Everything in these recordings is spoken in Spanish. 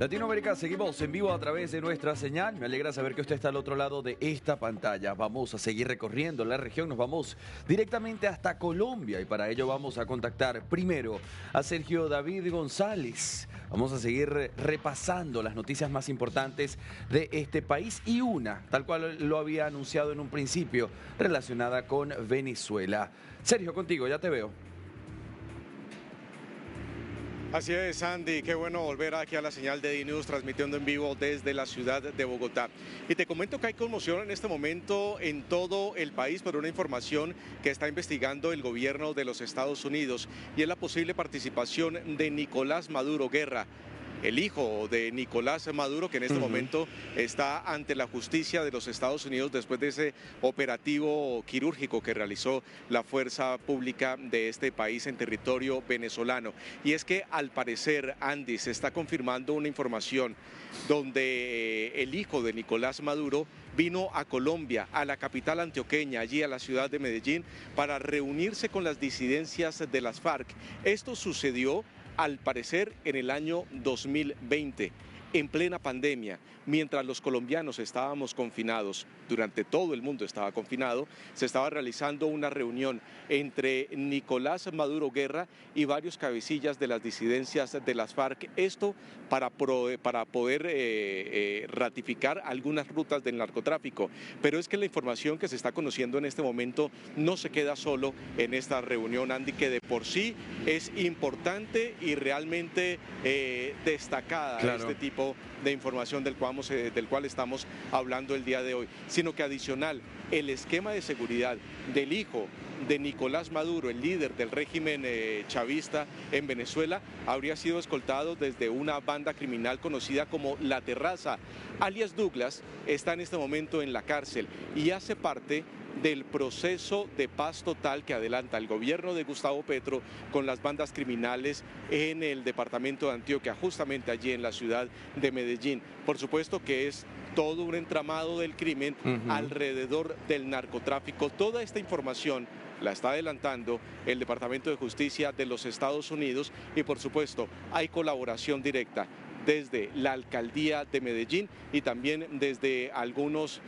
Latinoamérica, seguimos en vivo a través de nuestra señal. Me alegra saber que usted está al otro lado de esta pantalla. Vamos a seguir recorriendo la región, nos vamos directamente hasta Colombia y para ello vamos a contactar primero a Sergio David González. Vamos a seguir repasando las noticias más importantes de este país y una, tal cual lo había anunciado en un principio, relacionada con Venezuela. Sergio, contigo, ya te veo. Así es, Andy, qué bueno volver aquí a la señal de DNews transmitiendo en vivo desde la ciudad de Bogotá. Y te comento que hay conmoción en este momento en todo el país por una información que está investigando el gobierno de los Estados Unidos y es la posible participación de Nicolás Maduro Guerra, el hijo de Nicolás Maduro, que en este momento está ante la justicia de los Estados Unidos después de ese operativo quirúrgico que realizó la fuerza pública de este país en territorio venezolano. Y es que al parecer, Andy, se está confirmando una información donde el hijo de Nicolás Maduro vino a Colombia, a la capital antioqueña, allí a la ciudad de Medellín, para reunirse con las disidencias de las FARC. Esto sucedió al parecer en el año 2020, en plena pandemia, mientras los colombianos estábamos confinados, durante todo el mundo estaba confinado, se estaba realizando una reunión entre Nicolás Maduro Guerra y varios cabecillas de las disidencias de las FARC, esto para poder ratificar algunas rutas del narcotráfico. Pero es que la información que se está conociendo en este momento no se queda solo en esta reunión, Andy, que de por sí es importante y realmente destacada. Claro. Este tipo de información del cual estamos hablando el día de hoy, sino que adicional, el esquema de seguridad del hijo de Nicolás Maduro, el líder del régimen chavista en Venezuela, habría sido escoltado desde una banda criminal conocida como La Terraza. Alias Douglas está en este momento en la cárcel y hace parte del proceso de paz total que adelanta el gobierno de Gustavo Petro con las bandas criminales en el departamento de Antioquia, justamente allí en la ciudad de Medellín. Por supuesto que es todo un entramado del crimen alrededor del narcotráfico. Toda esta información la está adelantando el Departamento de Justicia de los Estados Unidos y por supuesto hay colaboración directa desde la alcaldía de Medellín y también desde algunos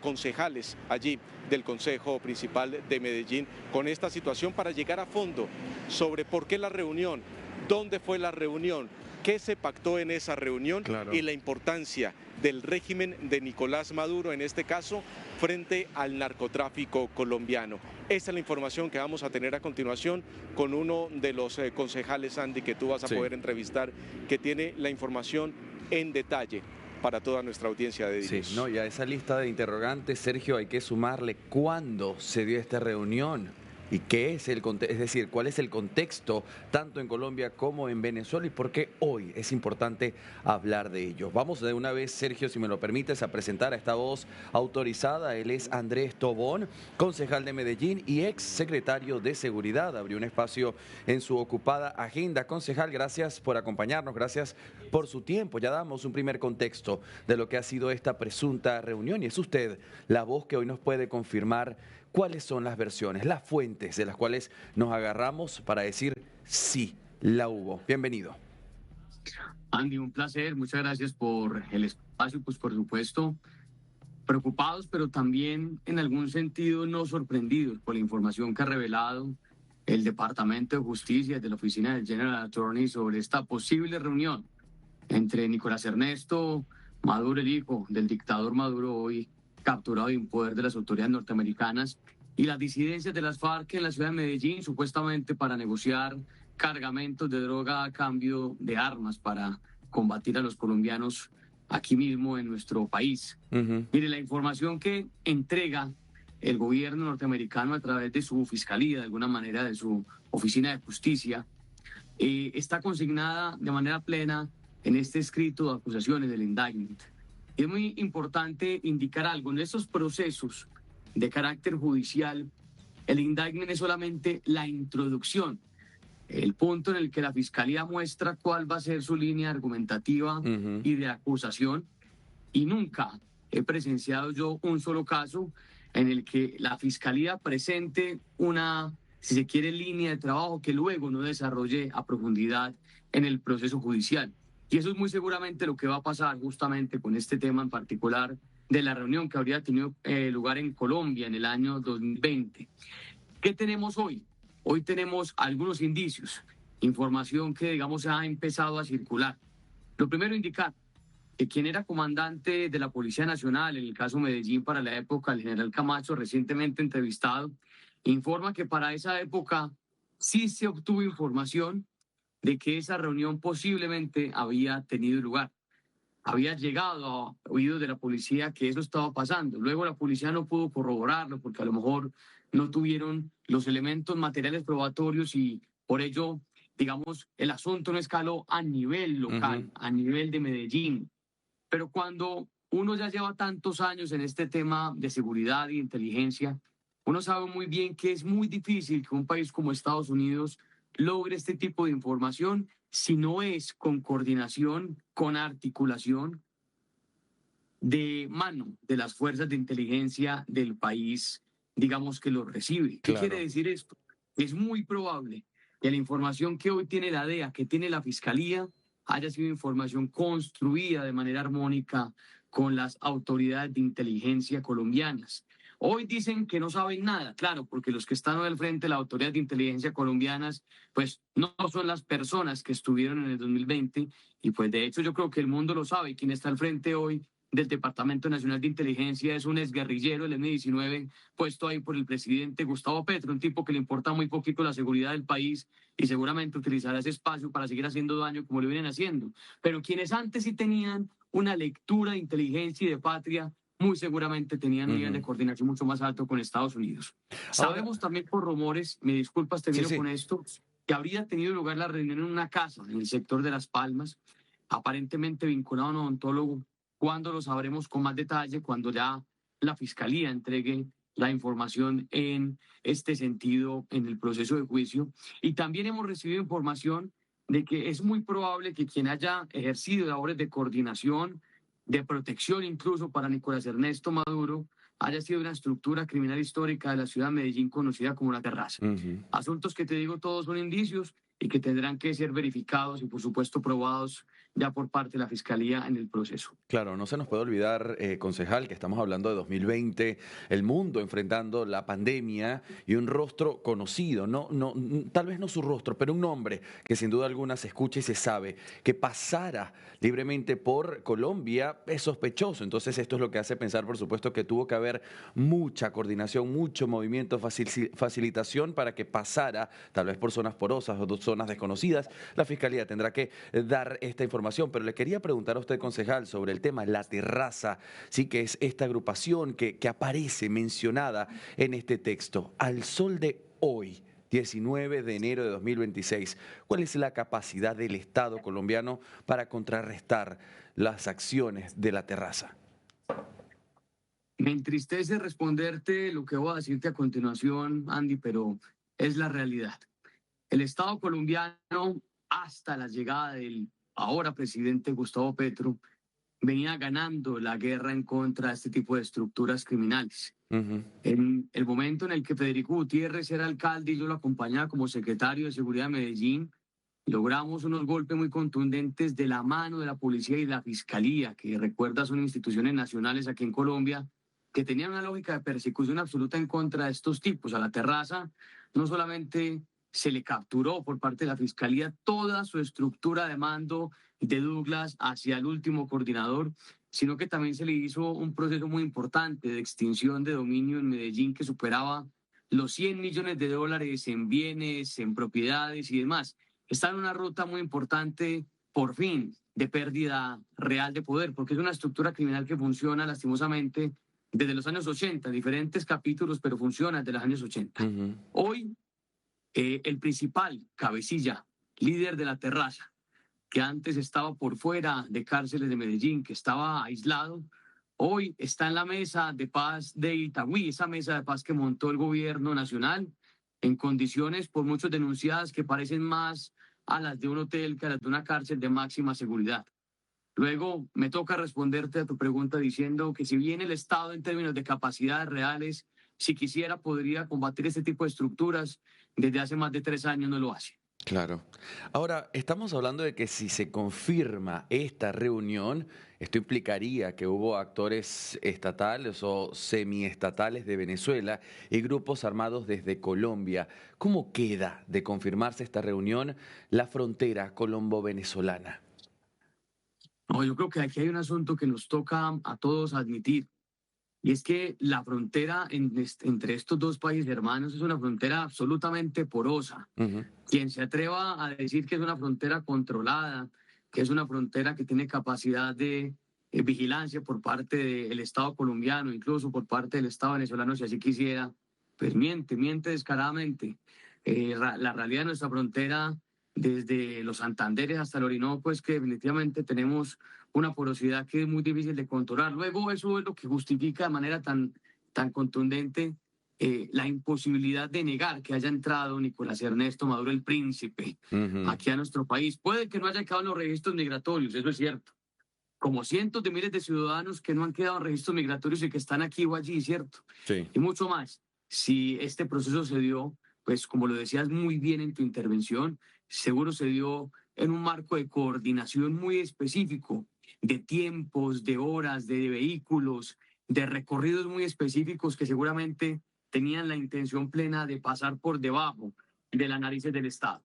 concejales allí del Consejo Principal de Medellín con esta situación para llegar a fondo sobre por qué la reunión, dónde fue la reunión, qué se pactó en esa reunión. Claro. Y la importancia del régimen de Nicolás Maduro, en este caso, frente al narcotráfico colombiano. Esta es la información que vamos a tener a continuación con uno de los concejales, Andy, que tú vas a poder entrevistar, que tiene la información en detalle para toda nuestra audiencia de DNews. Sí, no, y a esa lista de interrogantes, Sergio, hay que sumarle cuándo se dio esta reunión. ¿Y qué es el contexto? Es decir, ¿cuál es el contexto tanto en Colombia como en Venezuela y por qué hoy es importante hablar de ello? Vamos de una vez, Sergio, si me lo permites, a presentar a esta voz autorizada. Él es Andrés Tobón, concejal de Medellín y ex secretario de Seguridad. Abrió un espacio en su ocupada agenda. Concejal, gracias por acompañarnos, gracias por su tiempo. Ya damos un primer contexto de lo que ha sido esta presunta reunión y es usted la voz que hoy nos puede confirmar cuáles son las versiones, las fuentes de las cuales nos agarramos para decir sí, la hubo. Bienvenido. Andy, un placer, muchas gracias por el espacio, pues por supuesto, preocupados, pero también en algún sentido no sorprendidos por la información que ha revelado el Departamento de Justicia de la Oficina del General Attorney sobre esta posible reunión entre Nicolás Ernesto Maduro, el hijo del dictador Maduro, hoy capturado y en poder de las autoridades norteamericanas, y las disidencias de las FARC en la ciudad de Medellín, supuestamente para negociar cargamentos de droga a cambio de armas para combatir a los colombianos aquí mismo en nuestro país. Mire, la información que entrega el gobierno norteamericano a través de su fiscalía, de alguna manera de su oficina de justicia, está consignada de manera plena en este escrito de acusaciones del indictment. Es muy importante indicar algo. En estos procesos de carácter judicial, el indictment es solamente la introducción, el punto en el que la Fiscalía muestra cuál va a ser su línea argumentativa y de acusación. Y nunca he presenciado yo un solo caso en el que la Fiscalía presente una, si se quiere, línea de trabajo que luego no desarrolle a profundidad en el proceso judicial. Y eso es muy seguramente lo que va a pasar justamente con este tema en particular de la reunión que habría tenido lugar en Colombia en el año 2020. ¿Qué tenemos hoy? Hoy tenemos algunos indicios, información que, digamos, ha empezado a circular. Lo primero, indicar que quien era comandante de la Policía Nacional, en el caso Medellín para la época, el general Camacho, recientemente entrevistado, informa que para esa época sí se obtuvo información de que esa reunión posiblemente había tenido lugar. Había llegado a oídos de la policía que eso estaba pasando. Luego la policía no pudo corroborarlo porque a lo mejor no tuvieron los elementos materiales probatorios y por ello, digamos, el asunto no escaló a nivel local, a nivel de Medellín. Pero cuando uno ya lleva tantos años en este tema de seguridad e inteligencia, uno sabe muy bien que es muy difícil que un país como Estados Unidos logre este tipo de información si no es con coordinación, con articulación de mano de las fuerzas de inteligencia del país, digamos, que lo recibe. ¿Qué quiere Claro. decir esto? Es muy probable que la información que hoy tiene la DEA, que tiene la Fiscalía, haya sido información construida de manera armónica con las autoridades de inteligencia colombianas. Hoy dicen que no saben nada, claro, porque los que están al frente de la autoridad de inteligencia colombianas, pues no son las personas que estuvieron en el 2020 y pues de hecho yo creo que el mundo lo sabe. Quien está al frente hoy del Departamento Nacional de Inteligencia es un exguerrillero, el M-19, puesto ahí por el presidente Gustavo Petro, un tipo que le importa muy poquito la seguridad del país y seguramente utilizará ese espacio para seguir haciendo daño como lo vienen haciendo. Pero quienes antes sí tenían una lectura de inteligencia y de patria, muy seguramente tenían un nivel de coordinación mucho más alto con Estados Unidos. Ahora, Sabemos también por rumores, me disculpas, termino sí. con esto, que habría tenido lugar la reunión en una casa en el sector de Las Palmas, aparentemente vinculado a un odontólogo. ¿Cuándo lo sabremos con más detalle? Cuando ya la Fiscalía entregue la información en este sentido en el proceso de juicio. Y también hemos recibido información de que es muy probable que quien haya ejercido labores de coordinación, de protección incluso para Nicolás Ernesto Maduro, haya sido una estructura criminal histórica de la ciudad de Medellín conocida como La Terraza. Asuntos que te digo todos son indicios y que tendrán que ser verificados y por supuesto probados ya por parte de la Fiscalía en el proceso. Claro, no se nos puede olvidar, concejal, que estamos hablando de 2020, el mundo enfrentando la pandemia y un rostro conocido, tal vez no su rostro, pero un nombre que sin duda alguna se escucha y se sabe, que pasara libremente por Colombia es sospechoso. Entonces esto es lo que hace pensar, por supuesto, que tuvo que haber mucha coordinación, mucho movimiento, facilitación para que pasara, tal vez por zonas porosas o zonas desconocidas. La Fiscalía tendrá que dar esta información, pero le quería preguntar a usted, concejal, sobre el tema La Terraza, sí, que es esta agrupación que aparece mencionada en este texto. Al sol de hoy, 19 de enero de 2026, ¿cuál es la capacidad del Estado colombiano para contrarrestar las acciones de La Terraza? Me entristece responderte lo que voy a decirte a continuación, Andy, pero es la realidad. El Estado colombiano, hasta la llegada del ahora presidente Gustavo Petro, venía ganando la guerra en contra de este tipo de estructuras criminales. En el momento en el que Federico Gutiérrez era alcalde y yo lo acompañaba como secretario de Seguridad de Medellín, logramos unos golpes muy contundentes de la mano de la policía y la fiscalía, que recuerda son instituciones nacionales aquí en Colombia, que tenían una lógica de persecución absoluta en contra de estos tipos. A La Terraza no solamente se le capturó por parte de la fiscalía toda su estructura de mando de Douglas hacia el último coordinador, sino que también se le hizo un proceso muy importante de extinción de dominio en Medellín que superaba los 100 millones de dólares en bienes, en propiedades y demás. Está en una ruta muy importante, por fin, de pérdida real de poder, porque es una estructura criminal que funciona lastimosamente desde los años 80, diferentes capítulos, pero funciona desde los años 80. Hoy, el principal cabecilla, líder de La Terraza, que antes estaba por fuera de cárceles de Medellín, que estaba aislado, hoy está en la mesa de paz de Itagüí, esa mesa de paz que montó el gobierno nacional, en condiciones por muchos denunciadas que parecen más a las de un hotel que a las de una cárcel de máxima seguridad. Luego me toca responderte a tu pregunta diciendo que si bien el Estado en términos de capacidades reales, si quisiera, podría combatir este tipo de estructuras, desde hace más de 3 años no lo hace. Claro. Ahora, estamos hablando de que si se confirma esta reunión, esto implicaría que hubo actores estatales o semiestatales de Venezuela y grupos armados desde Colombia. ¿Cómo queda de confirmarse esta reunión la frontera colombo-venezolana? No, yo creo que aquí hay un asunto que nos toca a todos admitir, y es que la frontera entre estos dos países hermanos es una frontera absolutamente porosa. Ujú. Quien se atreva a decir que es una frontera controlada, que es una frontera que tiene capacidad de vigilancia por parte del Estado colombiano, incluso por parte del Estado venezolano, si así quisiera, pues miente descaradamente. La realidad de nuestra frontera, desde los Santanderes hasta el Orinoco, es que definitivamente tenemos una porosidad que es muy difícil de controlar. Luego, eso es lo que justifica de manera tan contundente la imposibilidad de negar que haya entrado Nicolás Ernesto Maduro, el príncipe, Ujú. aquí a nuestro país. Puede que no haya quedado en los registros migratorios, eso es cierto. Como cientos de miles de ciudadanos que no han quedado en registros migratorios y que están aquí o allí, ¿cierto? Sí. Y mucho más. Si este proceso se dio, pues como lo decías muy bien en tu intervención, seguro se dio en un marco de coordinación muy específico, de tiempos, de horas, de vehículos, de recorridos muy específicos que seguramente tenían la intención plena de pasar por debajo de las narices del Estado.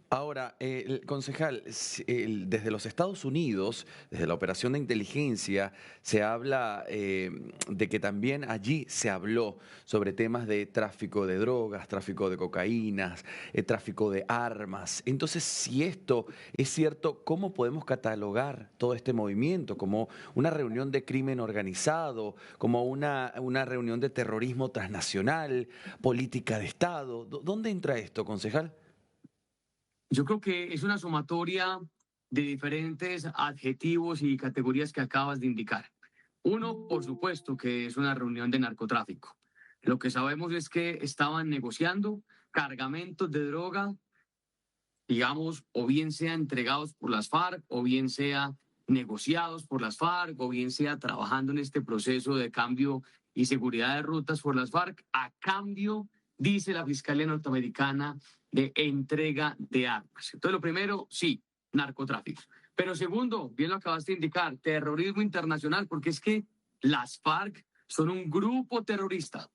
Ahora, el concejal, desde los Estados Unidos, desde la operación de inteligencia, se habla de que también allí se habló sobre temas de tráfico de drogas, tráfico de cocaínas, tráfico de armas. Entonces, si esto es cierto, ¿cómo podemos catalogar todo este movimiento? ¿Como una reunión de crimen organizado? ¿Como una reunión de terrorismo transnacional? ¿Política de Estado? ¿Dónde entra esto, concejal? Yo creo que es una sumatoria de diferentes adjetivos y categorías que acabas de indicar. Uno, por supuesto, que es una reunión de narcotráfico. Lo que sabemos es que estaban negociando cargamentos de droga, digamos, o bien sea entregados por las FARC, o bien sea negociados por las FARC, o bien sea trabajando en este proceso de cambio y seguridad de rutas por las FARC, a cambio, dice la Fiscalía Norteamericana, de entrega de armas. Entonces, lo primero, sí, narcotráfico. Pero segundo, bien lo acabaste de indicar, terrorismo internacional, porque es que las FARC son un grupo terrorista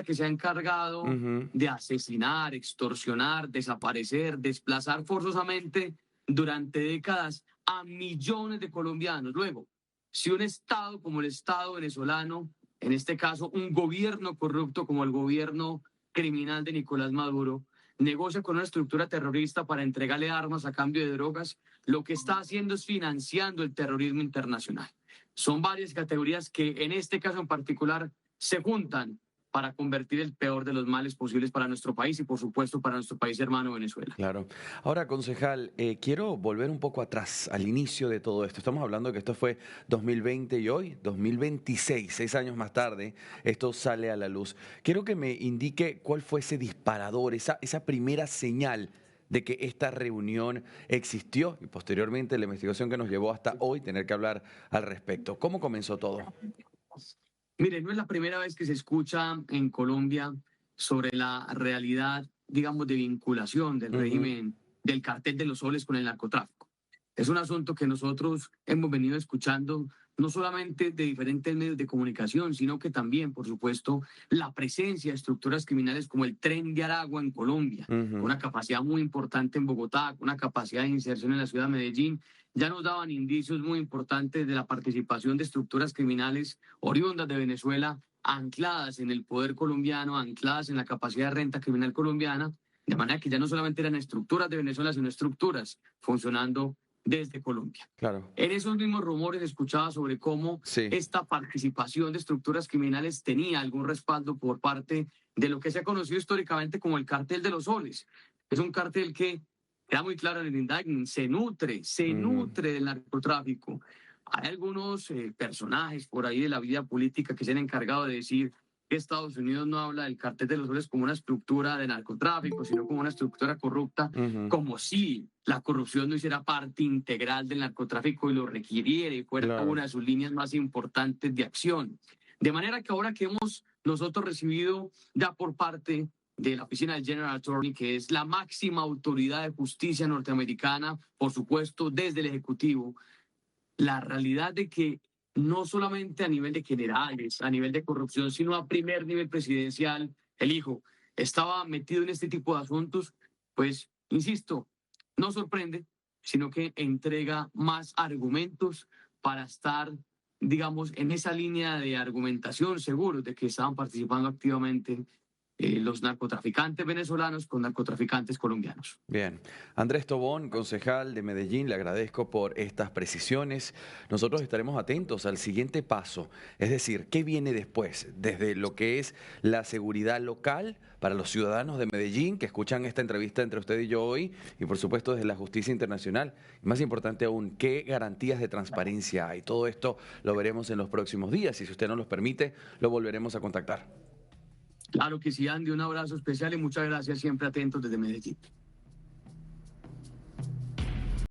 que se ha encargado Ujú. de asesinar, extorsionar, desaparecer, desplazar forzosamente durante décadas a millones de colombianos. Luego, si un Estado como el Estado venezolano, en este caso un gobierno corrupto como el gobierno criminal de Nicolás Maduro, negocia con una estructura terrorista para entregarle armas a cambio de drogas, lo que está haciendo es financiando el terrorismo internacional. Son varias categorías que en este caso en particular se juntan para convertir el peor de los males posibles para nuestro país y, por supuesto, para nuestro país hermano Venezuela. Claro. Ahora, concejal, quiero volver un poco atrás, al inicio de todo esto. Estamos hablando que esto fue 2020 y hoy, 2026, 6 años más tarde, esto sale a la luz. Quiero que me indique cuál fue ese disparador, esa primera señal de que esta reunión existió y posteriormente la investigación que nos llevó hasta hoy tener que hablar al respecto. ¿Cómo comenzó todo? Mire, no es la primera vez que se escucha en Colombia sobre la realidad, digamos, de vinculación del Ujú. régimen del cartel de los soles con el narcotráfico. Es un asunto que nosotros hemos venido escuchando no solamente de diferentes medios de comunicación, sino que también, por supuesto, la presencia de estructuras criminales como el Tren de Aragua en Colombia, con Ujú. una capacidad muy importante en Bogotá, con una capacidad de inserción en la ciudad de Medellín, ya nos daban indicios muy importantes de la participación de estructuras criminales oriundas de Venezuela, ancladas en el poder colombiano, ancladas en la capacidad de renta criminal colombiana, de manera que ya no solamente eran estructuras de Venezuela, sino estructuras funcionando desde Colombia. Claro. En esos mismos rumores escuchaba sobre cómo Sí. esta participación de estructuras criminales tenía algún respaldo por parte de lo que se ha conocido históricamente como el cartel de los soles. Es un cartel que, queda muy claro en el indictment, se Ujú. nutre del narcotráfico. Hay algunos personajes por ahí de la vida política que se han encargado de decir que Estados Unidos no habla del cartel de los soles como una estructura de narcotráfico, sino como una estructura corrupta, Ujú. como si la corrupción no hiciera parte integral del narcotráfico y lo requiriera y fuera Claro. una de sus líneas más importantes de acción. De manera que ahora que hemos nosotros recibido ya por parte de la oficina del General Attorney, que es la máxima autoridad de justicia norteamericana, por supuesto, desde el Ejecutivo, la realidad de que no solamente a nivel de generales, a nivel de corrupción, sino a primer nivel presidencial, el hijo estaba metido en este tipo de asuntos, pues, insisto, no sorprende, sino que entrega más argumentos para estar, digamos, en esa línea de argumentación, seguros de que estaban participando activamente los narcotraficantes venezolanos con narcotraficantes colombianos. Bien, Andrés Tobón, concejal de Medellín, le agradezco por estas precisiones. Nosotros estaremos atentos al siguiente paso, es decir, ¿qué viene después? Desde lo que es la seguridad local para los ciudadanos de Medellín que escuchan esta entrevista entre usted y yo hoy, y por supuesto desde la justicia internacional. Y más importante aún, ¿qué garantías de transparencia hay? Todo esto lo veremos en los próximos días y si usted nos los permite, lo volveremos a contactar. Claro que sí, Andy, un abrazo especial y muchas gracias, siempre atentos desde Medellín.